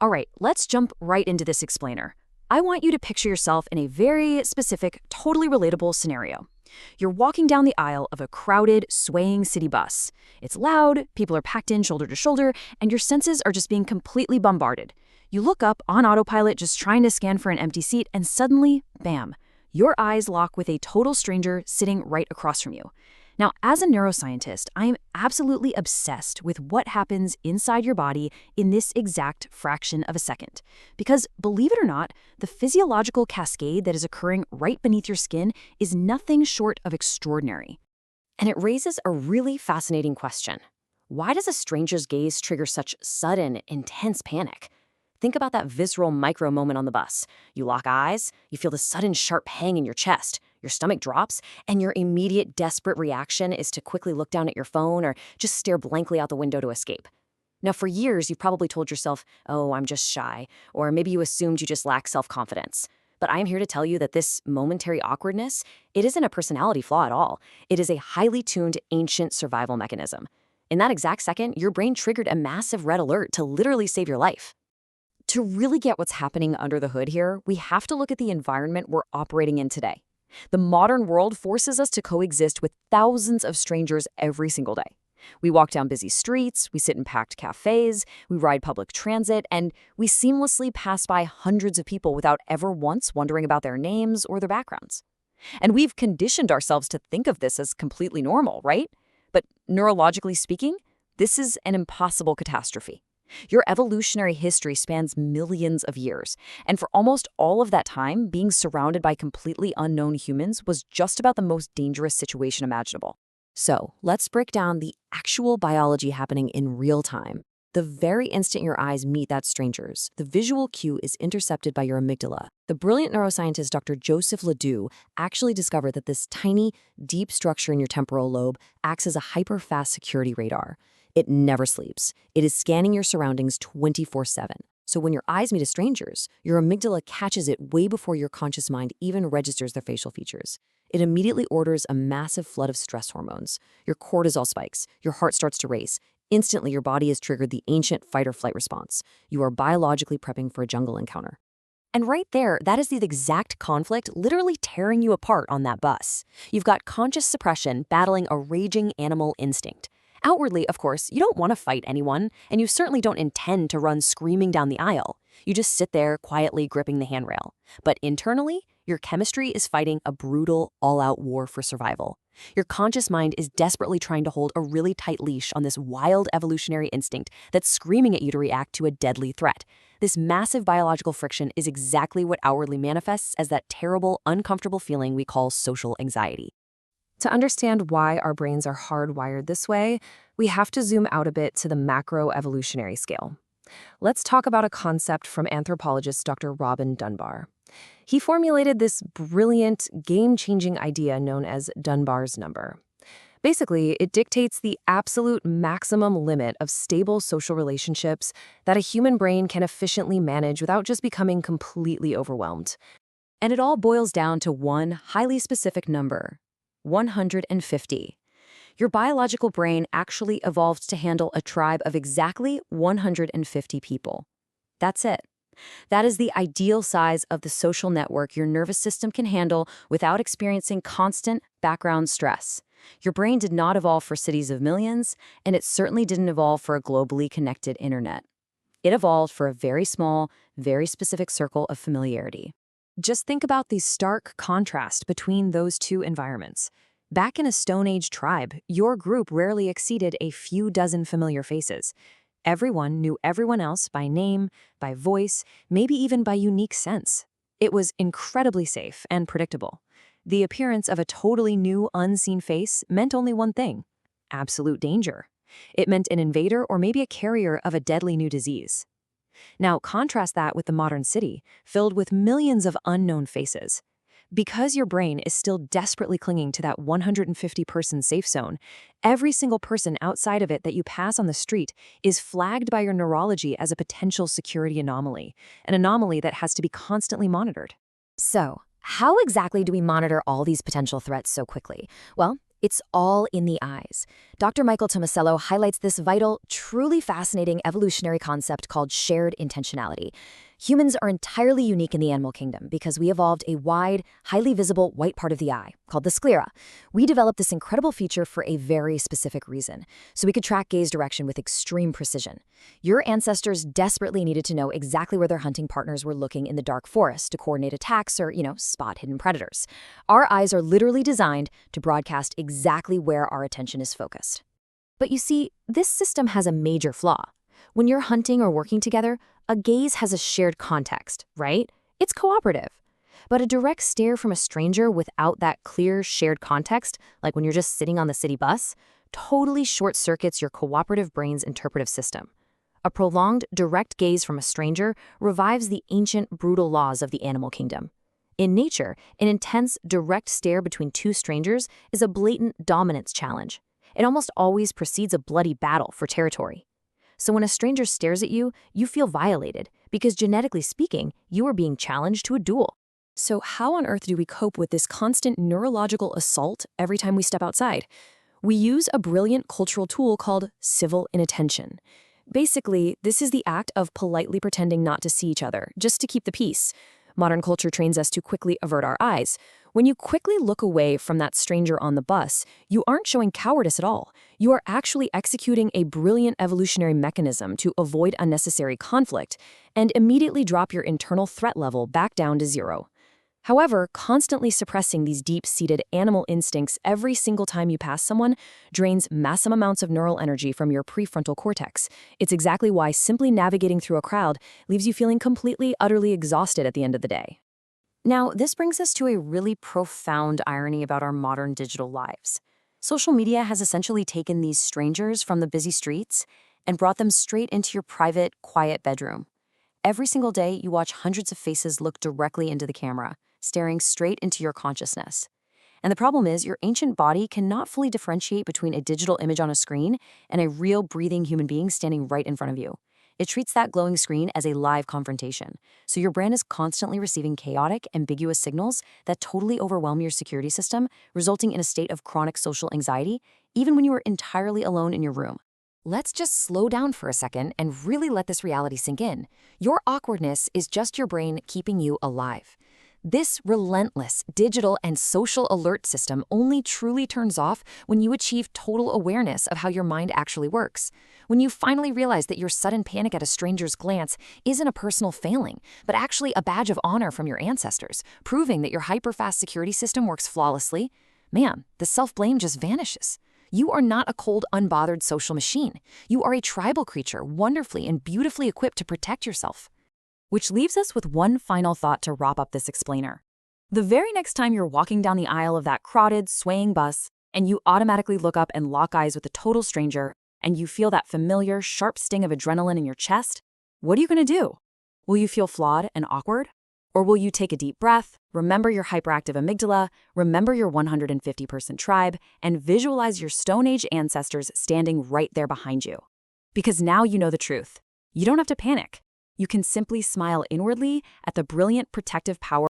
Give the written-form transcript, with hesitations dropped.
All right, let's jump right into this explainer. I want you to picture yourself in a very specific, totally relatable scenario. You're walking down the aisle of a crowded, swaying city bus. It's loud, people are packed in shoulder to shoulder, and your senses are just being completely bombarded. You look up on autopilot just trying to scan for an empty seat, and suddenly, bam, your eyes lock with a total stranger sitting right across from you. Now, as a neuroscientist, I am absolutely obsessed with what happens inside your body in this exact fraction of a second. Because, believe it or not, the physiological cascade that is occurring right beneath your skin is nothing short of extraordinary. And it raises a really fascinating question. Why does a stranger's gaze trigger such sudden, intense panic? Think about that visceral micro moment on the bus. You lock eyes, you feel the sudden sharp pang in your chest, your stomach drops, and your immediate desperate reaction is to quickly look down at your phone or just stare blankly out the window to escape. Now, for years, you've probably told yourself, oh, I'm just shy, or maybe you assumed you just lack self-confidence. But I am here to tell you that this momentary awkwardness, it isn't a personality flaw at all. It is a highly tuned ancient survival mechanism. In that exact second, your brain triggered a massive red alert to literally save your life. To really get what's happening under the hood here, we have to look at the environment we're operating in today. The modern world forces us to coexist with thousands of strangers every single day. We walk down busy streets, we sit in packed cafes, we ride public transit, and we seamlessly pass by hundreds of people without ever once wondering about their names or their backgrounds. And we've conditioned ourselves to think of this as completely normal, right? But neurologically speaking, this is an impossible catastrophe. Your evolutionary history spans millions of years, and for almost all of that time, being surrounded by completely unknown humans was just about the most dangerous situation imaginable. So, let's break down the actual biology happening in real time. The very instant your eyes meet that stranger's, the visual cue is intercepted by your amygdala. The brilliant neuroscientist Dr. Joseph Ledoux actually discovered that this tiny, deep structure in your temporal lobe acts as a hyper-fast security radar. It never sleeps. It is scanning your surroundings 24/7. So when your eyes meet a stranger's, your amygdala catches it way before your conscious mind even registers their facial features. It immediately orders a massive flood of stress hormones. Your cortisol spikes, your heart starts to race. Instantly, your body has triggered the ancient fight-or-flight response. You are biologically prepping for a jungle encounter. And right there, that is the exact conflict literally tearing you apart on that bus. You've got conscious suppression battling a raging animal instinct. Outwardly, of course, you don't want to fight anyone, and you certainly don't intend to run screaming down the aisle. You just sit there quietly gripping the handrail. But internally, your chemistry is fighting a brutal, all-out war for survival. Your conscious mind is desperately trying to hold a really tight leash on this wild evolutionary instinct that's screaming at you to react to a deadly threat. This massive biological friction is exactly what outwardly manifests as that terrible, uncomfortable feeling we call social anxiety. To understand why our brains are hardwired this way, we have to zoom out a bit to the macroevolutionary scale. Let's talk about a concept from anthropologist Dr. Robin Dunbar. He formulated this brilliant, game-changing idea known as Dunbar's number. Basically, it dictates the absolute maximum limit of stable social relationships that a human brain can efficiently manage without just becoming completely overwhelmed. And it all boils down to one highly specific number: 150. Your biological brain actually evolved to handle a tribe of exactly 150 people. That's it. That is the ideal size of the social network your nervous system can handle without experiencing constant background stress. Your brain did not evolve for cities of millions, and it certainly didn't evolve for a globally connected internet. It evolved for a very small, very specific circle of familiarity. Just think about the stark contrast between those two environments. Back in a Stone Age tribe, your group rarely exceeded a few dozen familiar faces. Everyone knew everyone else by name, by voice, maybe even by unique sense. It was incredibly safe and predictable. The appearance of a totally new, unseen face meant only one thing: absolute danger. It meant an invader or maybe a carrier of a deadly new disease. Now, contrast that with the modern city, filled with millions of unknown faces. Because your brain is still desperately clinging to that 150-person safe zone, every single person outside of it that you pass on the street is flagged by your neurology as a potential security anomaly, an anomaly that has to be constantly monitored. So, how exactly do we monitor all these potential threats so quickly? Well, it's all in the eyes. Dr. Michael Tomasello highlights this vital, truly fascinating evolutionary concept called shared intentionality. Humans are entirely unique in the animal kingdom because we evolved a wide, highly visible white part of the eye, called the sclera. We developed this incredible feature for a very specific reason, so we could track gaze direction with extreme precision. Your ancestors desperately needed to know exactly where their hunting partners were looking in the dark forest to coordinate attacks or, spot hidden predators. Our eyes are literally designed to broadcast exactly where our attention is focused. But you see, this system has a major flaw. When you're hunting or working together, a gaze has a shared context, right? It's cooperative. But a direct stare from a stranger without that clear shared context, like when you're just sitting on the city bus, totally short-circuits your cooperative brain's interpretive system. A prolonged, direct gaze from a stranger revives the ancient, brutal laws of the animal kingdom. In nature, an intense, direct stare between two strangers is a blatant dominance challenge. It almost always precedes a bloody battle for territory. So when a stranger stares at you, you feel violated, because genetically speaking, you are being challenged to a duel. So how on earth do we cope with this constant neurological assault every time we step outside? We use a brilliant cultural tool called civil inattention. Basically, this is the act of politely pretending not to see each other, just to keep the peace. Modern culture trains us to quickly avert our eyes. When you quickly look away from that stranger on the bus, you aren't showing cowardice at all. You are actually executing a brilliant evolutionary mechanism to avoid unnecessary conflict and immediately drop your internal threat level back down to zero. However, constantly suppressing these deep-seated animal instincts every single time you pass someone drains massive amounts of neural energy from your prefrontal cortex. It's exactly why simply navigating through a crowd leaves you feeling completely, utterly exhausted at the end of the day. Now, this brings us to a really profound irony about our modern digital lives. Social media has essentially taken these strangers from the busy streets and brought them straight into your private, quiet bedroom. Every single day, you watch hundreds of faces look directly into the camera, staring straight into your consciousness. And the problem is, your ancient body cannot fully differentiate between a digital image on a screen and a real, breathing human being standing right in front of you. It treats that glowing screen as a live confrontation, so your brain is constantly receiving chaotic, ambiguous signals that totally overwhelm your security system, resulting in a state of chronic social anxiety, even when you are entirely alone in your room. Let's just slow down for a second and really let this reality sink in. Your awkwardness is just your brain keeping you alive. This relentless digital and social alert system only truly turns off when you achieve total awareness of how your mind actually works. When you finally realize that your sudden panic at a stranger's glance isn't a personal failing, but actually a badge of honor from your ancestors, proving that your hyper-fast security system works flawlessly, man, the self-blame just vanishes. You are not a cold, unbothered social machine. You are a tribal creature, wonderfully and beautifully equipped to protect yourself. Which leaves us with one final thought to wrap up this explainer. The very next time you're walking down the aisle of that crowded, swaying bus, and you automatically look up and lock eyes with a total stranger, and you feel that familiar, sharp sting of adrenaline in your chest, what are you going to do? Will you feel flawed and awkward? Or will you take a deep breath, remember your hyperactive amygdala, remember your 150-person tribe, and visualize your Stone Age ancestors standing right there behind you? Because now you know the truth. You don't have to panic. You can simply smile inwardly at the brilliant protective power